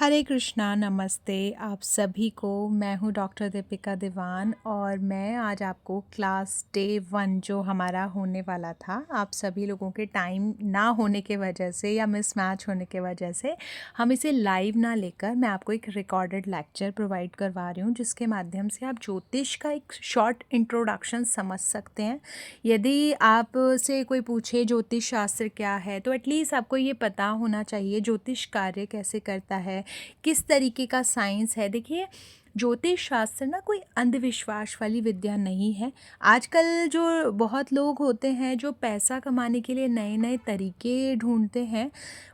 हरे कृष्णा, नमस्ते आप सभी को। मैं हूँ डॉक्टर दीपिका दीवान और मैं आज आपको क्लास डे 1 जो हमारा होने वाला था, आप सभी लोगों के टाइम ना होने के वजह से या मिसमैच होने के वजह से हम इसे लाइव ना लेकर मैं आपको एक रिकॉर्डेड लेक्चर प्रोवाइड करवा रही हूँ, जिसके माध्यम से आप ज्योतिष का एक शॉर्ट इंट्रोडक्शन समझ सकते हैं। यदि आप से कोई पूछे ज्योतिष शास्त्र क्या है, तो एटलीस्ट आपको ये पता होना चाहिए ज्योतिष कार्य कैसे करता है, किस तरीके का साइंस है। देखिए, ज्योतिष शास्त्र ना कोई अंधविश्वास वाली विद्या नहीं है। आजकल जो बहुत लोग होते हैं जो पैसा कमाने के लिए नए नए तरीके ढूंढते हैं,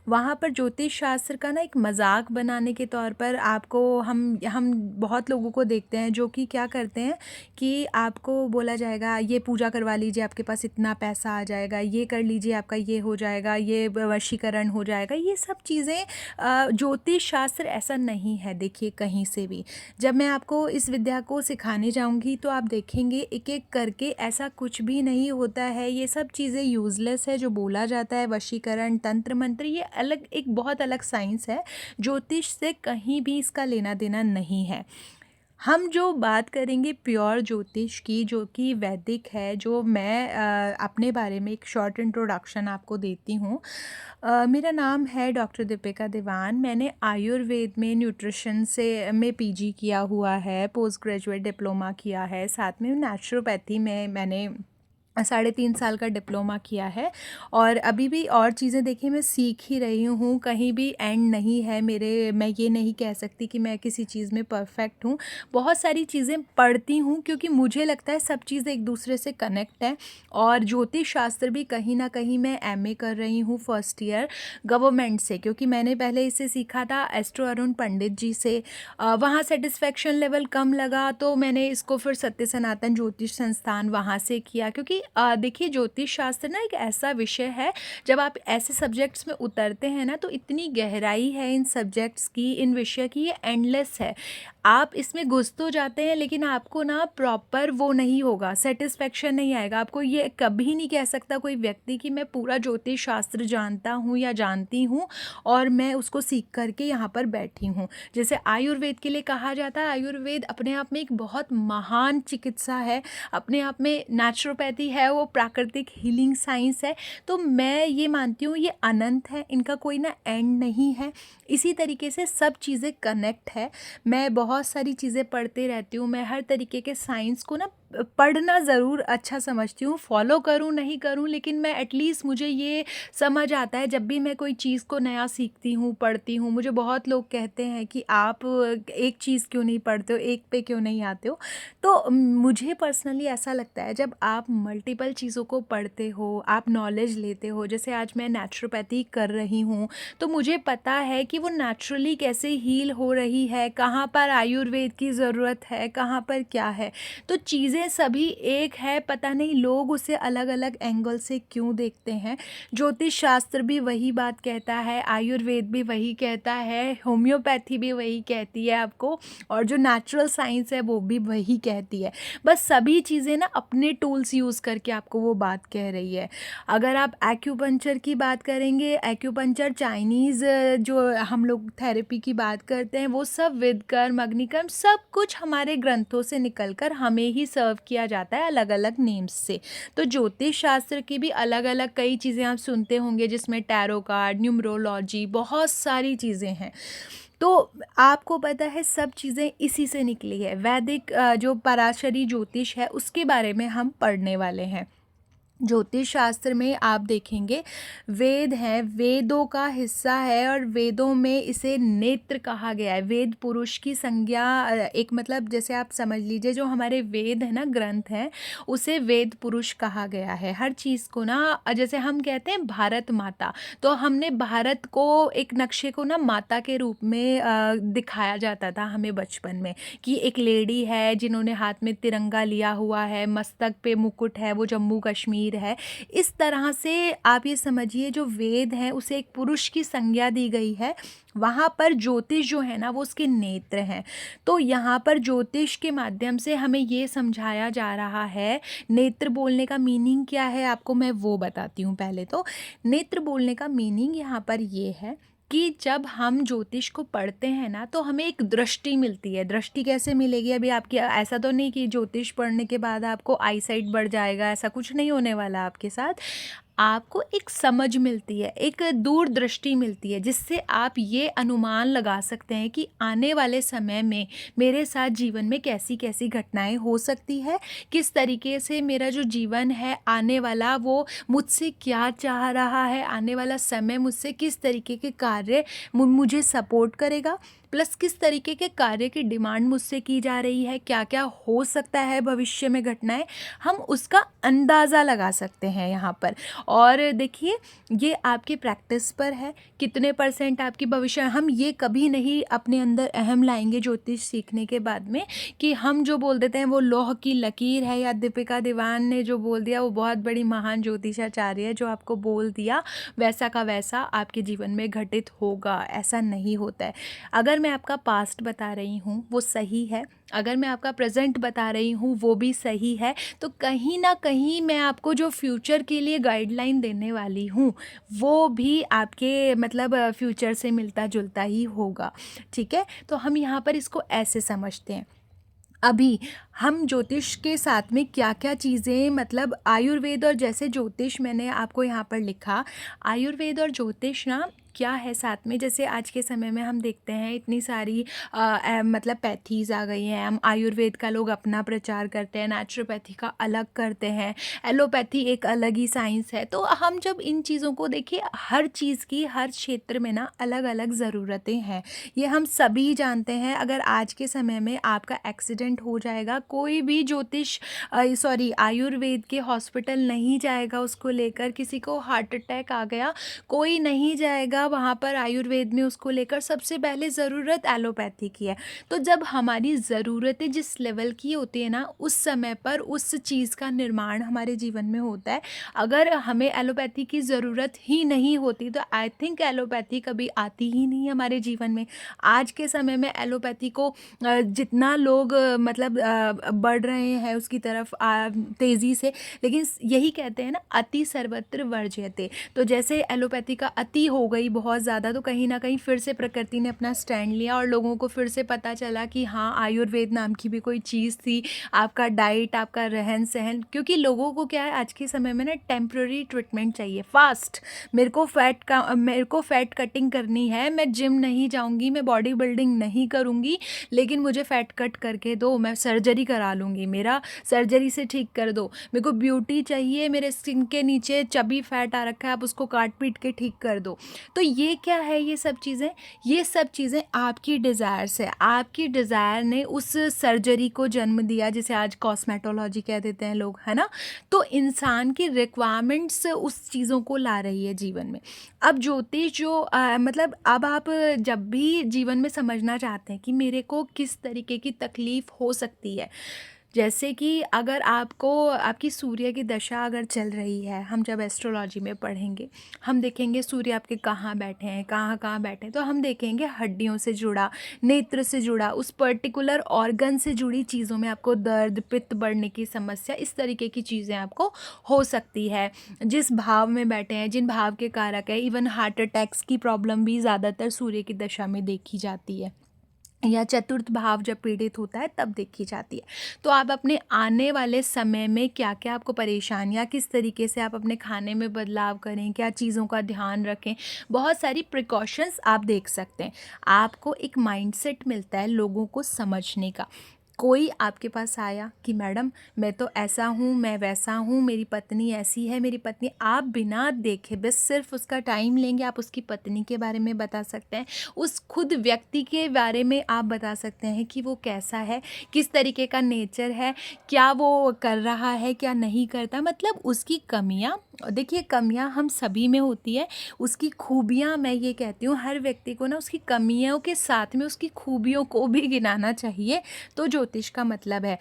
वहाँ पर ज्योतिष शास्त्र का ना एक मजाक बनाने के तौर पर आपको हम बहुत लोगों को देखते हैं जो कि क्या करते हैं कि आपको बोला जाएगा ये पूजा करवा लीजिए, आपके पास इतना पैसा आ जाएगा, ये कर लीजिए, आपका ये हो जाएगा, ये वशीकरण हो जाएगा। ये सब चीज़ें ज्योतिष शास्त्र ऐसा नहीं है। देखिए, कहीं से भी जब मैं आपको इस विद्या को सिखाने जाऊंगी तो आप देखेंगे एक एक करके ऐसा कुछ भी नहीं होता है। ये सब चीज़ें यूज़लेस है जो बोला जाता है, वशीकरण, तंत्र मंत्र, ये अलग एक बहुत अलग साइंस है। ज्योतिष से कहीं भी इसका लेना देना नहीं है। हम जो बात करेंगे प्योर ज्योतिष की, जो कि वैदिक है, जो मैं अपने बारे में एक शॉर्ट इंट्रोडक्शन आपको देती हूँ। मेरा नाम है डॉक्टर दीपिका दीवान। मैंने आयुर्वेद में न्यूट्रिशन से में पीजी किया हुआ है, पोस्ट ग्रेजुएट डिप्लोमा किया है, साथ में नेचुरोपैथी में मैंने 3.5 साल का डिप्लोमा किया है। और अभी भी और चीज़ें देखिए मैं सीख ही रही हूँ, कहीं भी एंड नहीं है मेरे। मैं ये नहीं कह सकती कि मैं किसी चीज़ में परफेक्ट हूँ। बहुत सारी चीज़ें पढ़ती हूँ क्योंकि मुझे लगता है सब चीज़ें एक दूसरे से कनेक्ट हैं। और ज्योतिष शास्त्र भी कहीं ना कहीं मैं एमए कर रही हूँ फर्स्ट ईयर गवर्नमेंट से, क्योंकि मैंने पहले इसे सीखा था एस्ट्रो अरुण पंडित जी से। वहाँ सेटिस्फेक्शन लेवल कम लगा तो मैंने इसको फिर सत्य सनातन ज्योतिष संस्थान वहाँ से किया। क्योंकि देखिए, ज्योतिष शास्त्र ना एक ऐसा विषय है, जब आप ऐसे सब्जेक्ट्स में उतरते हैं ना तो इतनी गहराई है इन सब्जेक्ट्स की, इन विषय की, ये एंडलेस है। आप इसमें घुस तो जाते हैं लेकिन आपको ना प्रॉपर वो नहीं होगा, सेटिस्फेक्शन नहीं आएगा। आपको ये कभी नहीं कह सकता कोई व्यक्ति कि मैं पूरा ज्योतिष शास्त्र जानता हूँ या जानती हूँ और मैं उसको सीख करके यहाँ पर बैठी हूँ। जैसे आयुर्वेद के लिए कहा जाता है, आयुर्वेद अपने आप में एक बहुत महान चिकित्सा है, अपने आप में नेचुरोपैथी है, वो प्राकृतिक हीलिंग साइंस है। तो मैं ये मानती हूँ ये अनंत है, इनका कोई ना एंड नहीं है। इसी तरीके से सब चीज़ें कनेक्ट है। मैं बहुत सारी चीज़ें पढ़ते रहती हूँ, मैं हर तरीके के साइंस को ना पढ़ना ज़रूर अच्छा समझती हूँ। फॉलो करूँ नहीं करूँ, लेकिन मैं एटलीस्ट मुझे ये समझ आता है जब भी मैं कोई चीज़ को नया सीखती हूँ, पढ़ती हूँ। मुझे बहुत लोग कहते हैं कि आप एक चीज़ क्यों नहीं पढ़ते हो, एक पे क्यों नहीं आते हो। तो मुझे पर्सनली ऐसा लगता है जब आप मल्टीपल चीज़ों को पढ़ते हो, आप नॉलेज लेते हो। जैसे आज मैं नेचुरोपैथी कर रही हूँ तो मुझे पता है कि वो नेचुरली कैसे हील हो रही है, कहाँ पर आयुर्वेद की ज़रूरत है, कहाँ पर क्या है। तो चीज़ें सभी एक है, पता नहीं लोग उसे अलग अलग एंगल से क्यों देखते हैं। ज्योतिष शास्त्र भी वही बात कहता है, आयुर्वेद भी वही कहता है, होम्योपैथी भी वही कहती है आपको, और जो नेचुरल साइंस है वो भी वही कहती है। बस सभी चीज़ें ना अपने टूल्स यूज़ करके आपको वो बात कह रही है। अगर आप एक्यूपंक्चर की बात करेंगे, एक्यूपंक्चर चाइनीज़ जो हम लोग थेरेपी की बात करते हैं, वो सब विदकर्म, अग्निकर्म, सब कुछ हमारे ग्रंथों से निकलकर हमें ही सर्व किया जाता है अलग अलग नेम्स से। तो ज्योतिष शास्त्र की भी अलग अलग कई चीज़ें आप सुनते होंगे, जिसमें टैरो कार्ड, न्यूमरोलॉजी, बहुत सारी चीज़ें हैं। तो आपको पता है सब चीज़ें इसी से निकली है। वैदिक जो पराशरी ज्योतिष है उसके बारे में हम पढ़ने वाले हैं। ज्योतिष शास्त्र में आप देखेंगे वेद हैं, वेदों का हिस्सा है, और वेदों में इसे नेत्र कहा गया है। वेद पुरुष की संज्ञा एक मतलब जैसे आप समझ लीजिए जो हमारे वेद है ना, ग्रंथ हैं, उसे वेद पुरुष कहा गया है। हर चीज़ को ना जैसे हम कहते हैं भारत माता, तो हमने भारत को एक नक्शे को ना माता के रूप में दिखाया जाता था हमें बचपन में, कि एक लेडी है जिन्होंने हाथ में तिरंगा लिया हुआ है, मस्तक पे मुकुट है, वो जम्मू कश्मीर है। इस तरह से आप ये समझिए जो वेद है उसे एक पुरुष की संज्ञा दी गई है। वहाँ पर ज्योतिष जो है ना वो उसके नेत्र हैं। तो यहाँ पर ज्योतिष के माध्यम से हमें ये समझाया जा रहा है। नेत्र बोलने का मीनिंग क्या है आपको मैं वो बताती हूँ। पहले तो नेत्र बोलने का मीनिंग यहाँ पर ये है कि जब हम ज्योतिष को पढ़ते हैं ना तो हमें एक दृष्टि मिलती है। दृष्टि कैसे मिलेगी? अभी आपकी ऐसा तो नहीं कि ज्योतिष पढ़ने के बाद आपको आई साइट बढ़ जाएगा, ऐसा कुछ नहीं होने वाला आपके साथ। आपको एक समझ मिलती है, एक दूरदृष्टि मिलती है, जिससे आप ये अनुमान लगा सकते हैं कि आने वाले समय में मेरे साथ जीवन में कैसी-कैसी घटनाएँ हो सकती है, किस तरीके से मेरा जो जीवन है आने वाला वो मुझसे क्या चाह रहा है, आने वाला समय मुझसे किस तरीके के कार्य मुझे सपोर्ट करेगा, प्लस किस तरीके के कार्य की डिमांड मुझसे की जा रही है, क्या-क्या हो सकता है भविष्य में घटनाएँ, हम उसका अंदाज़ा लगा सकते हैं यहाँ पर। और देखिए, ये आपकी प्रैक्टिस पर है, कितने परसेंट आपकी भविष्य हम ये कभी नहीं अपने अंदर अहम लाएँगे ज्योतिष सीखने के बाद में कि हम जो बोल देते हैं वो लौह की लकीर है, या दीपिका दीवान ने जो बोल दिया वो बहुत बड़ी महान ज्योतिषाचार्य है, जो आपको बोल दिया वैसा का वैसा आपके जीवन में घटित होगा, ऐसा नहीं होता है। अगर मैं आपका पास्ट बता रही हूँ वो सही है, अगर मैं आपका प्रेज़ेंट बता रही हूँ वो भी सही है, तो कहीं न कहीं मैं आपको जो फ्यूचर के लिए गाइडलाइन देने वाली हूँ, वो भी आपके मतलब फ्यूचर से मिलता-जुलता ही होगा, ठीक है? तो हम यहाँ पर इसको ऐसे समझते हैं। अभी हम ज्योतिष के साथ में क्या-क्या चीज़ें मतलब आयुर्वेद और जैसे ज्योतिष मैंने आपको यहाँ पर लिखा, आयुर्वेद और ज्योतिष ना क्या है साथ में, जैसे आज के समय में हम देखते हैं इतनी सारी मतलब पैथीज़ आ गई हैं, हम आयुर्वेद का लोग अपना प्रचार करते हैं, नेचुरोपैथी का अलग करते हैं, एलोपैथी एक अलग ही साइंस है। तो हम जब इन चीज़ों को देखिए, हर चीज़ की हर क्षेत्र में ना अलग-अलग ज़रूरतें हैं, ये हम सभी जानते हैं। अगर आज के समय में आपका एक्सीडेंट हो जाएगा, कोई भी ज्योतिष सॉरी आयुर्वेद के हॉस्पिटल नहीं जाएगा उसको लेकर, किसी को हार्ट अटैक आ गया, कोई नहीं जाएगा वहाँ पर आयुर्वेद में उसको लेकर, सबसे पहले ज़रूरत एलोपैथी की है। तो जब हमारी ज़रूरतें जिस लेवल की होती है ना, उस समय पर उस चीज़ का निर्माण हमारे जीवन में होता है। अगर हमें एलोपैथी की ज़रूरत ही नहीं होती तो आई थिंक एलोपैथी कभी आती ही नहीं हमारे जीवन में। आज के समय में एलोपैथी को जितना लोग मतलब बढ़ रहे हैं उसकी तरफ तेज़ी से, लेकिन यही कहते हैं ना, अति सर्वत्र वर्ज्यते। तो जैसे एलोपैथी का अति हो गई बहुत ज़्यादा, तो कहीं ना कहीं फिर से प्रकृति ने अपना स्टैंड लिया और लोगों को फिर से पता चला कि हाँ, आयुर्वेद नाम की भी कोई चीज़ थी। आपका डाइट, आपका रहन सहन, क्योंकि लोगों को क्या है आज के समय में ना, टेम्प्रेरी ट्रीटमेंट चाहिए, फास्ट। मेरे को फ़ैट कटिंग करनी है, मैं जिम नहीं जाऊँगी, मैं बॉडी बिल्डिंग नहीं करूँगी, लेकिन मुझे फ़ैट कट करके दो, मैं सर्जरी करा लूँगी, मेरा सर्जरी से ठीक कर दो। मेरे को ब्यूटी चाहिए, मेरे स्किन के नीचे चबी फैट आ रखा है, आप उसको काट पीट के ठीक कर दो। तो ये क्या है, ये सब चीज़ें आपकी डिज़ायर्स है, आपकी डिज़ायर ने उस सर्जरी को जन्म दिया, जिसे आज कॉस्मेटोलॉजी कह देते हैं लोग, है ना? तो इंसान की रिक्वायरमेंट्स उस चीज़ों को ला रही है जीवन में। अब ज्योतिष जो मतलब अब आप जब भी जीवन में समझना चाहते हैं कि मेरे को किस तरीके की तकलीफ़ हो सकती है, जैसे कि अगर आपको आपकी सूर्य की दशा अगर चल रही है, हम जब एस्ट्रोलॉजी में पढ़ेंगे, हम देखेंगे सूर्य आपके कहाँ बैठे हैं, कहाँ-कहाँ बैठे हैं, तो हम देखेंगे हड्डियों से जुड़ा, नेत्र से जुड़ा, उस पर्टिकुलर ऑर्गन से जुड़ी चीज़ों में आपको दर्द, पित्त बढ़ने की समस्या, इस तरीके की चीज़ें आपको हो सकती है। जिस भाव में बैठे हैं, जिन भाव के कारक है, इवन हार्ट अटैक्स की प्रॉब्लम भी ज़्यादातर सूर्य की दशा में देखी जाती है, या चतुर्थ भाव जब पीड़ित होता है तब देखी जाती है। तो आप अपने आने वाले समय में क्या-क्या आपको परेशानियाँ, किस तरीके से आप अपने खाने में बदलाव करें, क्या चीज़ों का ध्यान रखें, बहुत सारी प्रिकॉशंस आप देख सकते हैं। आपको एक माइंडसेट मिलता है लोगों को समझने का। कोई आपके पास आया कि मैडम मैं तो ऐसा हूँ, मैं वैसा हूँ, मेरी पत्नी ऐसी है, मेरी पत्नी, आप बिना देखे बस सिर्फ उसका टाइम लेंगे, आप उसकी पत्नी के बारे में बता सकते हैं, उस खुद व्यक्ति के बारे में आप बता सकते हैं कि वो कैसा है, किस तरीके का नेचर है, क्या वो कर रहा है, क्या नहीं करता, मतलब उसकी कमियाँ। देखिए, कमियाँ हम सभी में होती है, उसकी खूबियाँ, मैं ये कहती हूँ हर व्यक्ति को ना उसकी कमियों के साथ में उसकी खूबियों को भी गिनाना चाहिए। तो ज्योतिष का मतलब है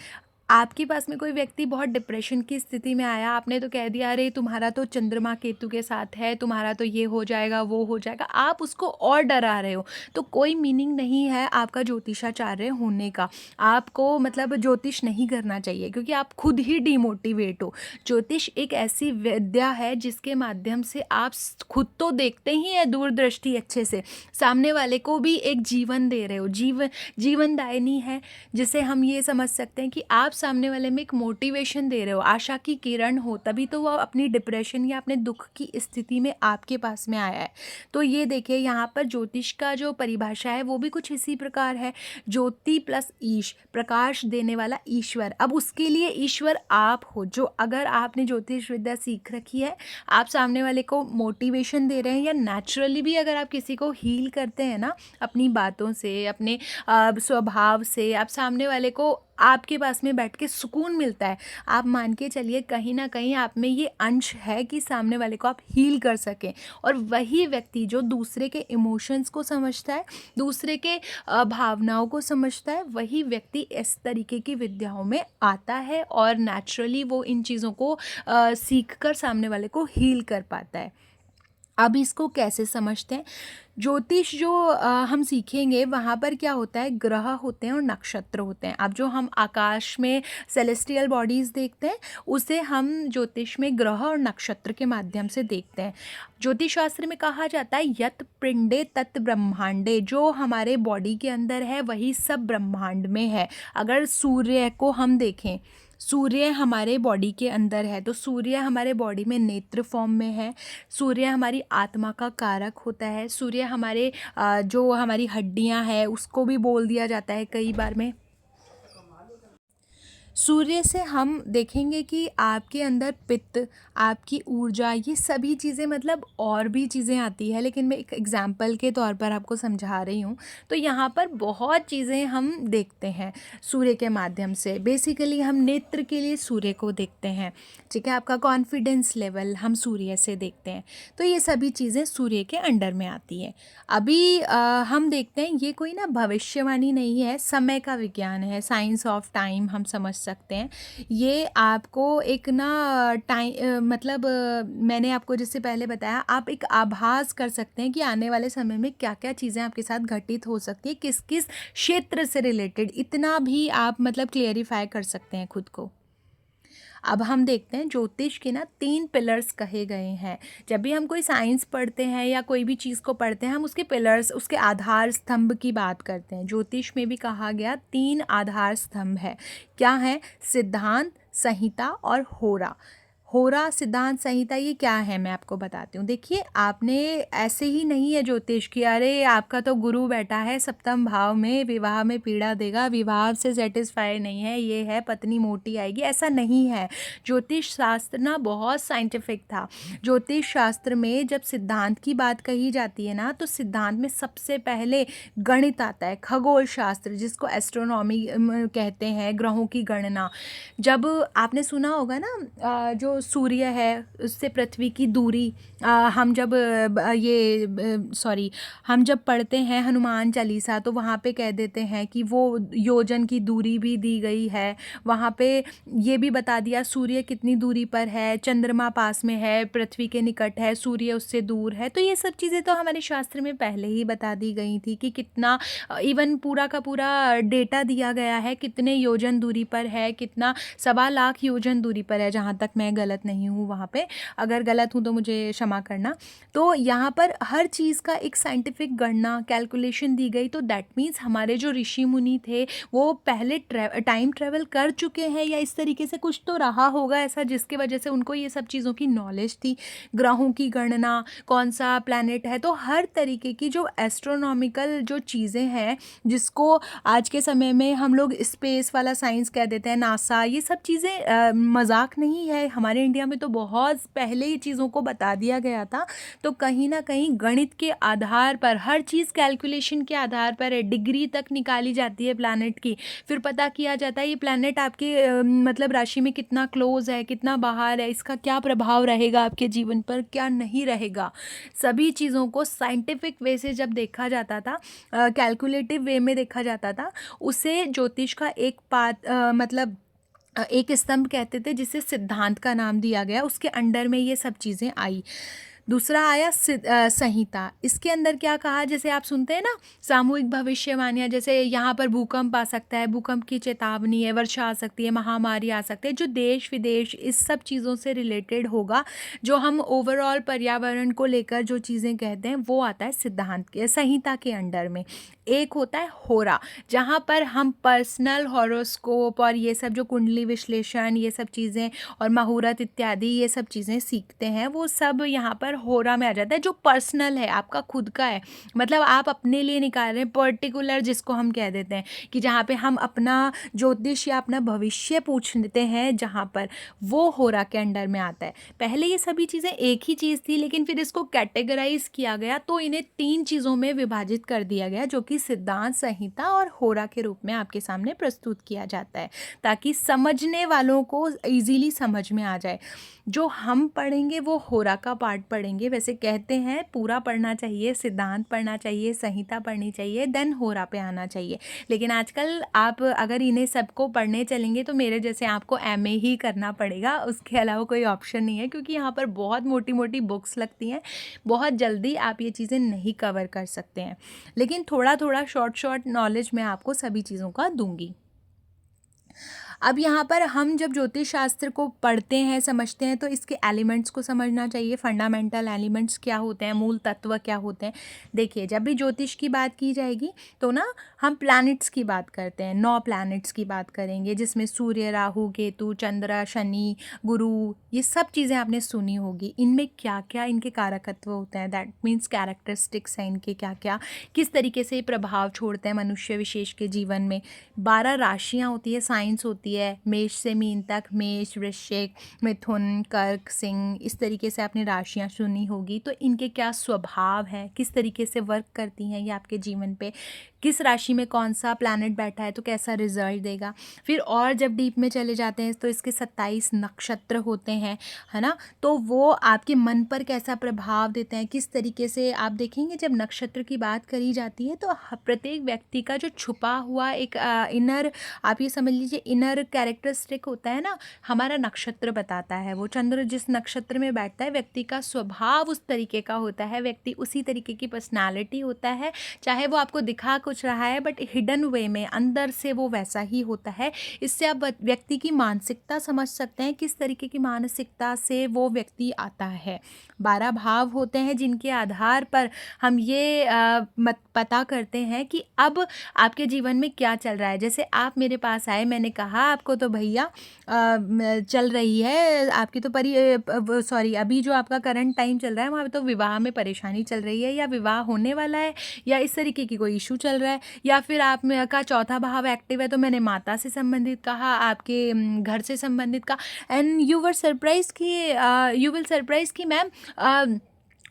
आपके पास में कोई व्यक्ति बहुत डिप्रेशन की स्थिति में आया, आपने तो कह दिया अरे तुम्हारा तो चंद्रमा केतु के साथ है, तुम्हारा तो ये हो जाएगा वो हो जाएगा, आप उसको और डरा रहे हो, तो कोई मीनिंग नहीं है आपका ज्योतिषाचार्य होने का। आपको मतलब ज्योतिष नहीं करना चाहिए क्योंकि आप खुद ही डिमोटिवेट हो। ज्योतिष एक ऐसी विद्या है जिसके माध्यम से आप खुद तो देखते ही हैं दूरदृष्टि अच्छे से, सामने वाले को भी एक जीवन दे रहे हो, जीवनदायिनी है, जिसे हम ये समझ सकते हैं कि आप सामने वाले में एक मोटिवेशन दे रहे हो, आशा की किरण हो, तभी तो वो अपनी डिप्रेशन या अपने दुख की स्थिति में आपके पास में आया है। तो ये देखिए यहाँ पर ज्योतिष का जो परिभाषा है वो भी कुछ इसी प्रकार है, ज्योति प्लस ईश, प्रकाश देने वाला ईश्वर। अब उसके लिए ईश्वर आप हो, जो अगर आपने ज्योतिष विद्या सीख रखी है, आप सामने वाले को मोटिवेशन दे रहे हैं, या नेचुरली भी अगर आप किसी को हील करते हैं ना अपनी बातों से, अपने स्वभाव से, आप सामने वाले को आपके पास में बैठ के सुकून मिलता है, आप मान के चलिए कहीं ना कहीं आप में ये अंश है कि सामने वाले को आप हील कर सकें। और वही व्यक्ति जो दूसरे के इमोशंस को समझता है, दूसरे के भावनाओं को समझता है, वही व्यक्ति इस तरीके की विद्याओं में आता है और नेचुरली वो इन चीज़ों को सीख कर सामने वाले को हील कर पाता है। अब इसको कैसे समझते हैं? ज्योतिष जो हम सीखेंगे वहाँ पर क्या होता है, ग्रह होते हैं और नक्षत्र होते हैं। अब जो हम आकाश में सेलेस्टियल बॉडीज़ देखते हैं उसे हम ज्योतिष में ग्रह और नक्षत्र के माध्यम से देखते हैं। ज्योतिष शास्त्र में कहा जाता है यत पिंडे तत् ब्रह्मांडे, जो हमारे बॉडी के अंदर है वही सब ब्रह्मांड में है। अगर सूर्य को हम देखें, सूर्य हमारे बॉडी के अंदर है, तो सूर्य हमारे बॉडी में नेत्र फॉर्म में है, सूर्य हमारी आत्मा का कारक होता है, सूर्य हमारे जो हमारी हड्डियां हैं उसको भी बोल दिया जाता है कई बार में। सूर्य से हम देखेंगे कि आपके अंदर पित्त, आपकी ऊर्जा, ये सभी चीज़ें, मतलब और भी चीज़ें आती है, लेकिन मैं एक एग्जांपल के तौर पर आपको समझा रही हूँ। तो यहाँ पर बहुत चीज़ें हम देखते हैं सूर्य के माध्यम से। बेसिकली हम नेत्र के लिए सूर्य को देखते हैं, ठीक है। आपका कॉन्फिडेंस लेवल हम सूर्य से देखते हैं। तो ये सभी चीज़ें सूर्य के अंडर में आती हैं। अभी हम देखते हैं, ये कोई ना भविष्यवाणी नहीं है, समय का विज्ञान है, साइंस ऑफ टाइम हम समझ सकते हैं। ये आपको एक ना टाइम, मतलब मैंने आपको जिससे पहले बताया, आप एक आभास कर सकते हैं कि आने वाले समय में क्या क्या चीज़ें आपके साथ घटित हो सकती है, किस किस क्षेत्र से रिलेटेड, इतना भी आप मतलब क्लियरिफाई कर सकते हैं खुद को। अब हम देखते हैं ज्योतिष के ना 3 पिलर्स कहे गए हैं। जब भी हम कोई साइंस पढ़ते हैं या कोई भी चीज़ को पढ़ते हैं, हम उसके पिलर्स, उसके आधार स्तंभ की बात करते हैं। ज्योतिष में भी कहा गया 3 आधार स्तंभ है। क्या है? सिद्धांत, संहिता और होरा। होरा, सिद्धांत, संहिता, ये क्या है मैं आपको बताती हूँ। देखिए, आपने ऐसे ही नहीं है ज्योतिष की, अरे आपका तो गुरु बैठा है सप्तम भाव में, विवाह में पीड़ा देगा, विवाह से सेटिस्फाई नहीं है, ये है, पत्नी मोटी आएगी, ऐसा नहीं है। ज्योतिष शास्त्र ना बहुत साइंटिफिक था। ज्योतिष शास्त्र में जब सिद्धांत की बात कही जाती है ना, तो सिद्धांत में सबसे पहले गणित आता है, खगोल शास्त्र जिसको एस्ट्रोनॉमी कहते हैं, ग्रहों की गणना। जब आपने सुना होगा ना जो सूर्य है उससे पृथ्वी की दूरी, हम जब हम जब पढ़ते हैं हनुमान चालीसा, तो वहाँ पे कह देते हैं कि वो योजन की दूरी भी दी गई है। वहाँ पे ये भी बता दिया सूर्य कितनी दूरी पर है, चंद्रमा पास में है, पृथ्वी के निकट है, सूर्य उससे दूर है। तो ये सब चीज़ें तो हमारे शास्त्र में पहले ही बता दी गई थी कि कितना, इवन पूरा का पूरा डेटा दिया गया है कितने योजन दूरी पर है, कितना 1.25 लाख योजन दूरी पर है, जहाँ तक मैं गलत नहीं हूँ वहाँ पे। अगर गलत हूँ तो मुझे क्षमा करना। तो यहाँ पर हर चीज़ का एक साइंटिफिक गणना, कैलकुलेशन दी गई। तो दैट मीन्स हमारे जो ऋषि मुनि थे वो पहले टाइम ट्रेवल कर चुके हैं, या इस तरीके से कुछ तो रहा होगा ऐसा जिसकी वजह से उनको ये सब चीज़ों की नॉलेज थी। ग्रहों की गणना, कौन सा प्लैनेट है, तो हर तरीके की जो एस्ट्रोनॉमिकल जो चीज़ें हैं, जिसको आज के समय में हम लोग स्पेस वाला साइंस कह देते हैं, नासा, ये सब चीज़ें मजाक नहीं है। हमारे इंडिया में तो बहुत पहले ही चीज़ों को बता दिया गया था। तो कहीं ना कहीं गणित के आधार पर हर चीज़, कैलकुलेशन के आधार पर है, डिग्री तक निकाली जाती है प्लैनेट की, फिर पता किया जाता है ये प्लैनेट आपके मतलब राशि में कितना क्लोज है, कितना बाहर है, इसका क्या प्रभाव रहेगा आपके जीवन पर, क्या नहीं रहेगा। सभी चीज़ों को साइंटिफिक वे से जब देखा जाता था, कैलकुलेटिव वे में देखा जाता था, उसे ज्योतिष का एक मतलब एक स्तंभ कहते थे जिसे सिद्धांत का नाम दिया गया, उसके अंडर में ये सब चीज़ें आई। दूसरा आया संहिता। इसके अंदर क्या कहा, जैसे आप सुनते हैं ना सामूहिक भविष्यवाणियाँ, जैसे यहाँ पर भूकंप आ सकता है, भूकंप की चेतावनी है, वर्षा आ सकती है, महामारी आ सकती है, जो देश विदेश इस सब चीज़ों से रिलेटेड होगा, जो हम ओवरऑल पर्यावरण को लेकर जो चीज़ें कहते हैं वो आता है सिद्धांत के संहिता के अंडर में। एक होता है होरा, जहाँ पर हम पर्सनल हॉरोस्कोप और ये सब जो कुंडली विश्लेषण ये सब चीज़ें और मुहूर्त इत्यादि ये सब चीज़ें सीखते हैं, वो सब यहाँ पर होरा में आ जाता है, जो पर्सनल है, आपका खुद का है, मतलब आप अपने लिए निकाल रहे हैं, पर्टिकुलर जिसको हम कह देते हैं कि जहाँ पे हम अपना ज्योतिष या अपना भविष्य पूछते हैं, जहाँ पर वो होरा के अंडर में आता है। पहले ये सभी चीज़ें एक ही चीज़ थी, लेकिन फिर इसको कैटेगराइज किया गया, तो इन्हें 3 चीज़ों में विभाजित कर दिया गया, जो कि सिद्धांत, संहिता और होरा के रूप में आपके सामने प्रस्तुत किया जाता है, ताकि समझने वालों को इजीली समझ में आ जाए। जो हम पढ़ेंगे वो होरा का पार्ट पढ़ेंगे। वैसे कहते हैं पूरा पढ़ना चाहिए, सिद्धांत पढ़ना चाहिए, संहिता पढ़नी चाहिए, देन होरा पे आना चाहिए। लेकिन आजकल आप अगर इन्हें सबको पढ़ने चलेंगे तो मेरे जैसे आपको एमए ही करना पड़ेगा, उसके अलावा कोई ऑप्शन नहीं है, क्योंकि यहाँ पर बहुत मोटी मोटी बुक्स लगती हैं, बहुत जल्दी आप ये चीज़ें नहीं कवर कर सकते हैं। लेकिन थोड़ा थोड़ा शॉर्ट नॉलेज मैं आपको सभी चीज़ों का दूंगी। अब यहाँ पर हम जब ज्योतिष शास्त्र को पढ़ते हैं, समझते हैं, तो इसके एलिमेंट्स को समझना चाहिए। फंडामेंटल एलिमेंट्स क्या होते हैं, मूल तत्व क्या होते हैं। देखिए, जब भी ज्योतिष की बात की जाएगी तो ना हम प्लैनेट्स की बात करते हैं, 9 प्लैनेट्स की बात करेंगे, जिसमें सूर्य, राहु, केतु, चंद्र, शनि, गुरु, ये सब चीज़ें आपने सुनी होगी। इनमें क्या क्या इनके कारकत्व होते हैं, दैट मीन्स कैरेक्टरिस्टिक्स हैं इनके क्या क्या, किस तरीके से प्रभाव छोड़ते हैं मनुष्य विशेष के जीवन में। 12 राशियाँ होती है, साइंस होती है, मेष से मीन तक, मेष, वृश्चिक, मिथुन, कर्क, सिंह, इस तरीके से आपने राशियाँ सुनी होगी। तो इनके क्या स्वभाव है, किस तरीके से वर्क करती हैं ये आपके जीवन पे, किस राशि में कौन सा प्लैनेट बैठा है तो कैसा रिजल्ट देगा। फिर और जब डीप में चले जाते हैं तो इसके 27 नक्षत्र होते हैं, है ना, तो वो आपके मन पर कैसा प्रभाव देते हैं, किस तरीके से आप देखेंगे। जब नक्षत्र की बात करी जाती है तो प्रत्येक व्यक्ति का जो छुपा हुआ एक इनर, आप ये समझ लीजिए इनर कैरेक्टरिस्टिक होता है ना, हमारा नक्षत्र बताता है। वो चंद्र जिस नक्षत्र में बैठता है, व्यक्ति का स्वभाव उस तरीके का होता है, व्यक्ति उसी तरीके की पर्सनालिटी होता है, चाहे वो आपको दिखा कुछ रहा है बट हिडन वे में अंदर से वो वैसा ही होता है। इससे आप व्यक्ति की मानसिकता समझ सकते हैं, किस तरीके की मानसिकता से वो व्यक्ति आता है। 12 भाव होते हैं जिनके आधार पर हम ये पता करते हैं कि अब आपके जीवन में क्या चल रहा है। जैसे आप मेरे पास आए, मैंने कहा आपको तो भैया चल रही है आपकी तो सॉरी अभी जो आपका करंट टाइम चल रहा है वहाँ तो विवाह में परेशानी चल रही है, या विवाह होने वाला है, या इस तरीके की कोई इशू चल रहा है, या फिर आप में का चौथा भाव एक्टिव है तो मैंने माता से संबंधित कहा, आपके घर से संबंधित कहा। एंड यू विल सरप्राइज कि मैम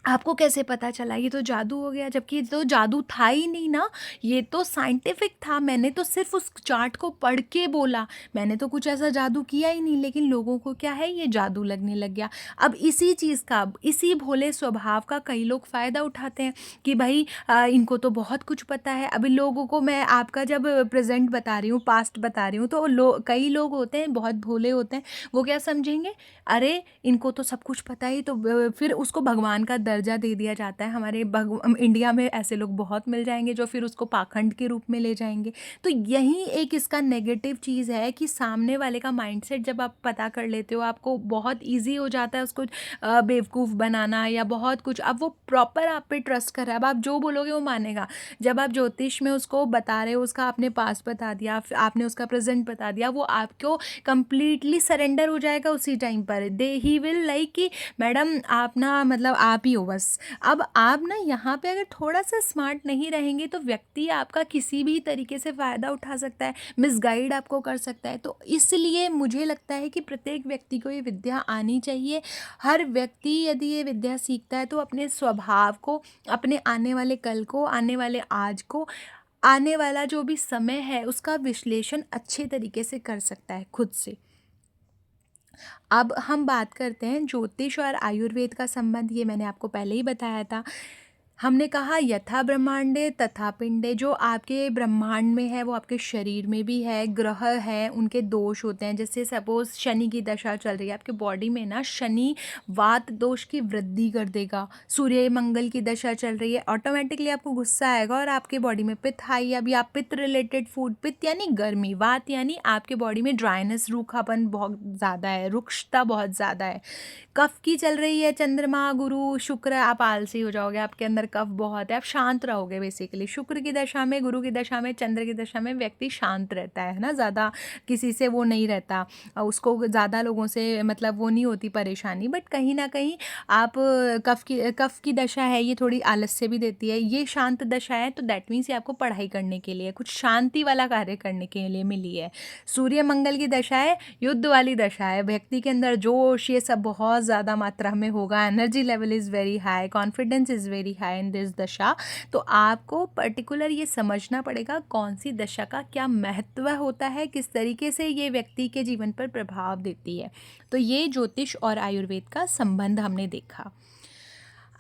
आपको कैसे पता चला, ये तो जादू हो गया, जबकि ये तो जादू था ही नहीं ना, ये तो साइंटिफिक था। मैंने तो सिर्फ उस चार्ट को पढ़ के बोला, मैंने तो कुछ ऐसा जादू किया ही नहीं, लेकिन लोगों को क्या है, ये जादू लगने लग गया। अब इसी चीज़ का, इसी भोले स्वभाव का कई लोग फ़ायदा उठाते हैं कि भाई इनको तो बहुत कुछ पता है। अभी लोगों को मैं आपका जब प्रेजेंट बता रही हूँ, पास्ट बता रही हूँ, तो कई लोग होते हैं बहुत भोले होते हैं, वो क्या समझेंगे, अरे इनको तो सब कुछ पता ही, तो फिर उसको भगवान का दर्जा दे दिया जाता है। हमारे इंडिया में ऐसे लोग बहुत मिल जाएंगे जो फिर उसको पाखंड के रूप में ले जाएंगे। तो यही एक इसका नेगेटिव चीज़ है कि सामने वाले का माइंडसेट जब आप पता कर लेते हो, आपको बहुत इजी हो जाता है उसको बेवकूफ़ बनाना या बहुत कुछ। अब वो प्रॉपर आप पे ट्रस्ट कर रहा है, अब आप जो बोलोगे वो मानेगा। जब आप ज्योतिष में उसको बता रहे हो, उसका आपने पास बता दिया, आपने उसका प्रेजेंट बता दिया, वो आपको कंप्लीटली सरेंडर हो जाएगा उसी टाइम पर। ही विल लाइक कि मैडम आप ना, मतलब आप ही हो बस। अब आप ना यहाँ पे अगर थोड़ा सा स्मार्ट नहीं रहेंगे तो व्यक्ति आपका किसी भी तरीके से फ़ायदा उठा सकता है, मिसगाइड आपको कर सकता है। तो इसलिए मुझे लगता है कि प्रत्येक व्यक्ति को ये विद्या आनी चाहिए। हर व्यक्ति यदि ये विद्या सीखता है तो अपने स्वभाव को, अपने आने वाले कल को, आने वाले आज को, आने वाला जो भी समय है उसका विश्लेषण अच्छे तरीके से कर सकता है खुद से। अब हम बात करते हैं ज्योतिष और आयुर्वेद का संबंध। ये मैंने आपको पहले ही बताया था। हमने कहा यथा ब्रह्मांडे तथा पिंडे, जो आपके ब्रह्मांड में है वो आपके शरीर में भी है। ग्रह है, उनके दोष होते हैं, जैसे सपोज शनि की दशा चल रही है आपके बॉडी में ना, शनि वात दोष की वृद्धि कर देगा। सूर्य मंगल की दशा चल रही है, ऑटोमेटिकली आपको गुस्सा आएगा और आपके बॉडी में पित्त हाई। अभी आप पित्त रिलेटेड फूड, पित्त यानी गर्मी, वात यानी आपके बॉडी में ड्राइनेस, रूखापन बहुत ज़्यादा है, रुक्षता बहुत ज़्यादा है। कफ की चल रही है, चंद्रमा गुरु शुक्र, आप आलसी हो जाओगे, आपके अंदर कफ बहुत है, आप शांत रहोगे बेसिकली। शुक्र की दशा में, गुरु की दशा में, चंद्र की दशा में व्यक्ति शांत रहता है ना, ज़्यादा किसी से वो नहीं रहता, उसको ज़्यादा लोगों से मतलब वो नहीं होती परेशानी। बट कहीं ना कहीं आप कफ की दशा है, ये थोड़ी आलस्य भी देती है। ये शांत दशा है तो दैट मीन्स ये आपको पढ़ाई करने के लिए, कुछ शांति वाला कार्य करने के लिए मिली है। सूर्य मंगल की दशा है, युद्ध वाली दशा है, व्यक्ति के अंदर जोश ये सब बहुत ज़्यादा मात्रा में होगा। Energy level is very high, confidence is very high in this दशा। तो आपको पर्टिकुलर ये समझना पड़ेगा कौन सी दशा का क्या महत्व होता है, किस तरीके से ये व्यक्ति के जीवन पर प्रभाव देती है। तो ये ज्योतिष और आयुर्वेद का संबंध हमने देखा।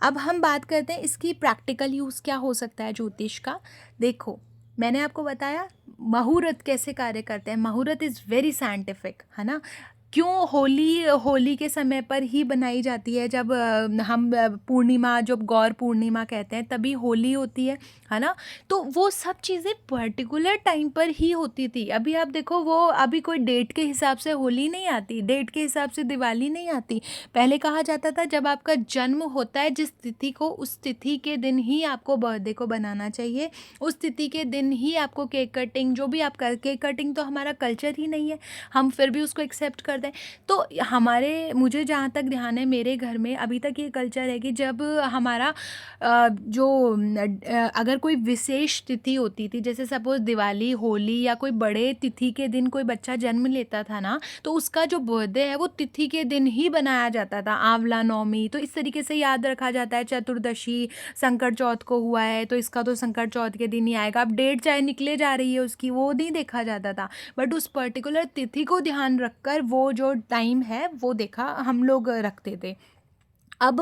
अब हम बात करते हैं इसकी प्रैक्टिकल यूज़ क्या हो सकता है ज्योतिष का। देखो, मैंने आपको बताया मुहूर्त कैसे कार्य करते हैं। मुहूर्त इज़ वेरी साइंटिफिक, है ना। क्यों होली होली के समय पर ही बनाई जाती है, जब हम पूर्णिमा, जब गौर पूर्णिमा कहते हैं तभी होली होती है ना। तो वो सब चीज़ें पर्टिकुलर टाइम पर ही होती थी। अभी आप देखो, वो अभी कोई डेट के हिसाब से होली नहीं आती, डेट के हिसाब से दिवाली नहीं आती। पहले कहा जाता था जब आपका जन्म होता है जिस तिथि को, उस तिथि के दिन ही आपको बर्थडे को बनाना चाहिए, उस तिथि के दिन ही आपको केक कटिंग, जो भी आप केक कटिंग तो हमारा कल्चर ही नहीं है, हम फिर भी उसको एक्सेप्ट करते हैं। तो मुझे जहाँ तक ध्यान है, मेरे घर में अभी तक ये कल्चर है कि जब हमारा अगर कोई विशेष तिथि होती थी, जैसे सपोज दिवाली, होली या कोई बड़े तिथि के दिन कोई बच्चा जन्म लेता था ना, तो उसका जो बर्थडे है वो तिथि के दिन ही बनाया जाता था। आंवला नवमी, तो इस तरीके से याद रखा जाता है। चतुर्दशी संकट चौथ को हुआ है तो इसका तो संकट चौथ के दिन ही आएगा। अब डेट चाहे निकले जा रही है उसकी, वो नहीं देखा जाता था, बट उस पर्टिकुलर तिथि को ध्यान रखकर वो जो टाइम है वो देखा हम लोग रखते थे। अब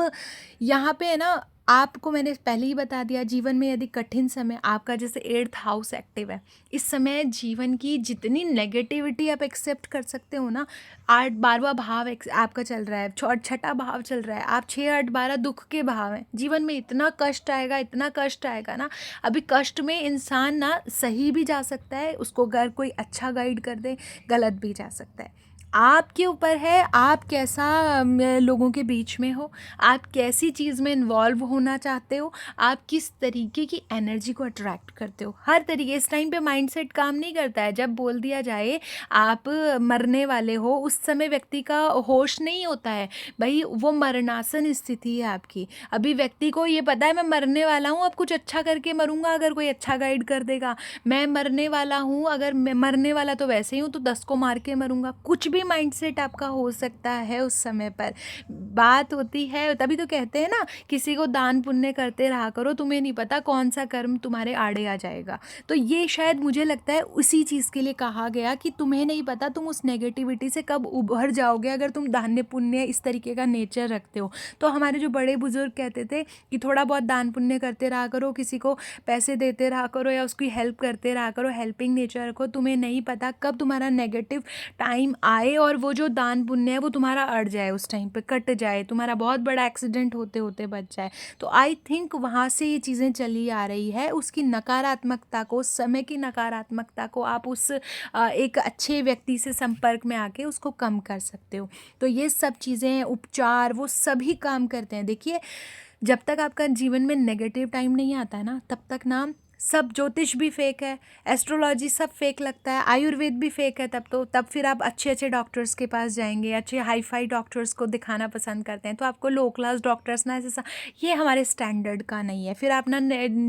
यहाँ पे है ना, आपको मैंने पहले ही बता दिया, जीवन में यदि कठिन समय आपका, जैसे 8th हाउस एक्टिव है, इस समय जीवन की जितनी नेगेटिविटी आप एक्सेप्ट कर सकते हो ना, 12वां भाव आपका चल रहा है, 6ठा भाव चल रहा है, आप 6, 8, 12 दुख के भाव हैं। जीवन में इतना कष्ट आएगा, इतना कष्ट आएगा ना। अभी कष्ट में इंसान ना सही भी जा सकता है, उसको अगर कोई अच्छा गाइड कर दे, गलत भी जा सकता है। आपके ऊपर है, आप कैसा लोगों के बीच में हो, आप कैसी चीज़ में इन्वॉल्व होना चाहते हो, आप किस तरीके की एनर्जी को अट्रैक्ट करते हो। हर तरीके, इस टाइम पे माइंडसेट काम नहीं करता है। जब बोल दिया जाए आप मरने वाले हो, उस समय व्यक्ति का होश नहीं होता है भाई, वो मरणासन स्थिति है आपकी। अभी व्यक्ति को ये पता है मैं मरने वाला हूँ, अब कुछ अच्छा करके मरूंगा अगर कोई अच्छा गाइड कर देगा। मैं मरने वाला हूँ, अगर मैं मरने वाला तो वैसे ही हूँ, तो 10 को मार के मरूंगा। कुछ भी माइंडसेट आपका हो सकता है उस समय पर। बात होती है, तभी तो कहते हैं ना, किसी को दान पुण्य करते रहा करो, तुम्हें नहीं पता कौन सा कर्म तुम्हारे आड़े आ जाएगा। तो ये शायद मुझे लगता है उसी चीज़ के लिए कहा गया कि तुम्हें नहीं पता तुम उस नेगेटिविटी से कब उभर जाओगे, अगर तुम दान पुण्य इस तरीके का नेचर रखते हो। तो हमारे जो बड़े बुजुर्ग कहते थे कि थोड़ा बहुत दान पुण्य करते रहा करो, किसी को पैसे देते रहा करो या उसकी हेल्प करते रहा करो, हेल्पिंग नेचर रखो। तुम्हें नहीं पता कब तुम्हारा नेगेटिव टाइम आए और वो जो दान पुण्य है वो तुम्हारा अड़ जाए, उस टाइम पे कट जाए, तुम्हारा बहुत बड़ा एक्सीडेंट होते होते बच जाए। तो आई थिंक वहाँ से ये चीज़ें चली आ रही है। उसकी नकारात्मकता को, समय की नकारात्मकता को आप उस एक अच्छे व्यक्ति से संपर्क में आके उसको कम कर सकते हो। तो ये सब चीज़ें, उपचार, वो सभी काम करते हैं। देखिए, जब तक आपका जीवन में नेगेटिव टाइम नहीं आता है ना, तब तक ना सब ज्योतिष भी फेक है, एस्ट्रोलॉजी सब फेक लगता है, आयुर्वेद भी फेक है। तब फिर आप अच्छे अच्छे डॉक्टर्स के पास जाएंगे, अच्छे हाई फाई डॉक्टर्स को दिखाना पसंद करते हैं। तो आपको लो क्लास डॉक्टर्स ना, ऐसा ये हमारे स्टैंडर्ड का नहीं है। फिर आप ना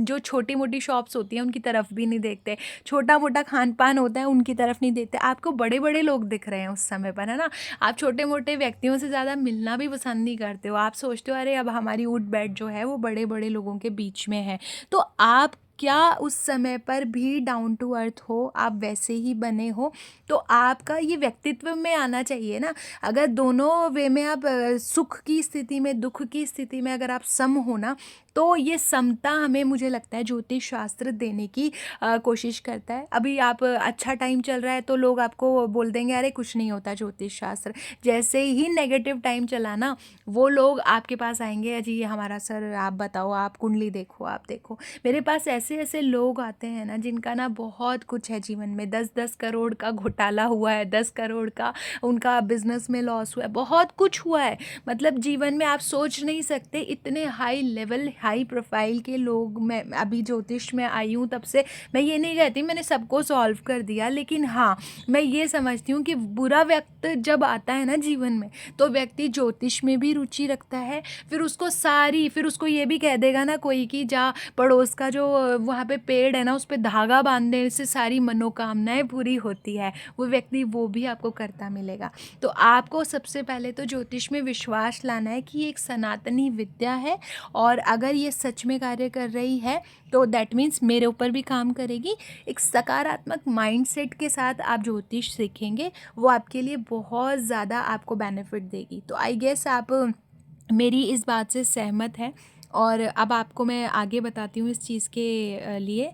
जो छोटी मोटी शॉप्स होती हैं उनकी तरफ भी नहीं देखते, छोटा मोटा खान पान होता है उनकी तरफ नहीं देखते। आपको बड़े बड़े लोग दिख रहे हैं उस समय पर, है ना। आप छोटे मोटे व्यक्तियों से ज़्यादा मिलना भी पसंद नहीं करते हो। आप सोचते हो अरे अब हमारी उठ बैठ जो है वो बड़े बड़े लोगों के बीच में है। तो आप क्या उस समय पर भी डाउन टू अर्थ हो, आप वैसे ही बने हो, तो आपका ये व्यक्तित्व में आना चाहिए ना। अगर दोनों वे में आप सुख की स्थिति में, दुख की स्थिति में अगर आप सम हो ना, तो ये समता हमें, मुझे लगता है, ज्योतिष शास्त्र देने की कोशिश करता है। अभी आप अच्छा टाइम चल रहा है तो लोग आपको बोल देंगे अरे कुछ नहीं होता ज्योतिष शास्त्र। जैसे ही नेगेटिव टाइम चला ना, वो लोग आपके पास आएंगे, अजी ये हमारा सर आप बताओ, आप कुंडली देखो, आप देखो। मेरे पास ऐसे ऐसे लोग आते हैं ना जिनका ना बहुत कुछ है जीवन में, 10-10 करोड़ का घोटाला हुआ है, 10 करोड़ का उनका बिजनेस में लॉस हुआ है, बहुत कुछ हुआ है। मतलब जीवन में आप सोच नहीं सकते इतने हाई लेवल, हाई प्रोफाइल के लोग। मैं अभी ज्योतिष में आई हूँ तब से, मैं ये नहीं कहती मैंने सबको सॉल्व कर दिया, लेकिन हाँ मैं ये समझती हूँ कि बुरा वक्त जब आता है ना जीवन में, तो व्यक्ति ज्योतिष में भी रुचि रखता है। फिर उसको ये भी कह देगा ना कोई कि जा पड़ोस का जो वहाँ पे पेड़ है ना, उस पे धागा बांधने से सारी मनोकामनाएं पूरी होती है, वो व्यक्ति वो भी आपको करता मिलेगा। तो आपको सबसे पहले तो ज्योतिष में विश्वास लाना है कि ये एक सनातनी विद्या है, और अगर ये सच में कार्य कर रही है तो दैट मीन्स मेरे ऊपर भी काम करेगी। एक सकारात्मक माइंडसेट के साथ आप ज्योतिष सीखेंगे, वो आपके लिए बहुत ज़्यादा आपको बेनिफिट देगी। तो आई गेस आप मेरी इस बात से सहमत हैं। और अब आपको मैं आगे बताती हूँ इस चीज़ के लिए।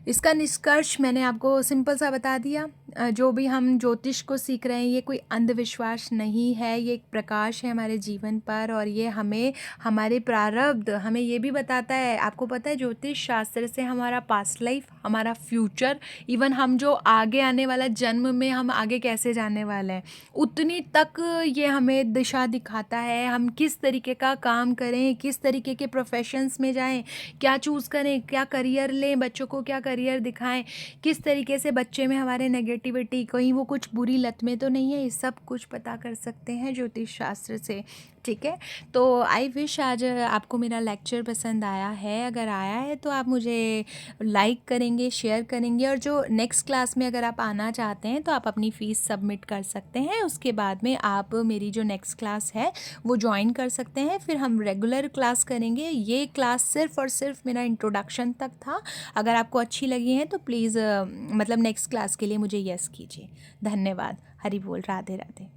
इसका निष्कर्ष मैंने आपको सिंपल सा बता दिया। जो भी हम ज्योतिष को सीख रहे हैं ये कोई अंधविश्वास नहीं है, ये एक प्रकाश है हमारे जीवन पर, और ये हमें हमारे प्रारब्ध हमें ये भी बताता है। आपको पता है ज्योतिष शास्त्र से हमारा पास्ट लाइफ, हमारा फ्यूचर, इवन हम जो आगे आने वाला जन्म में हम आगे कैसे जाने वाले हैं, उतनी तक ये हमें दिशा दिखाता है। हम किस तरीके का काम करें, किस तरीके के प्रोफेशंस में जाएं, क्या चूज़ करें, क्या करियर लें, बच्चों को क्या करियर दिखाएं, किस तरीके से बच्चे में हमारे नेगेटिविटी, कहीं वो कुछ बुरी लत में तो नहीं है, ये सब कुछ पता कर सकते हैं ज्योतिष शास्त्र से। ठीक है, तो आई विश आज आपको मेरा लेक्चर पसंद आया है। अगर आया है तो आप मुझे लाइक करेंगे, शेयर करेंगे, और जो नेक्स्ट क्लास में अगर आप आना चाहते हैं तो आप अपनी फ़ीस सबमिट कर सकते हैं। उसके बाद में आप मेरी जो नेक्स्ट क्लास है वो ज्वाइन कर सकते हैं, फिर हम रेगुलर क्लास करेंगे। ये क्लास सिर्फ़ और सिर्फ मेरा इंट्रोडक्शन तक था। अगर आपको अच्छी लगी है तो प्लीज़ मतलब नेक्स्ट क्लास के लिए मुझे यस कीजिए। धन्यवाद। हरि बोल। राधे राधे।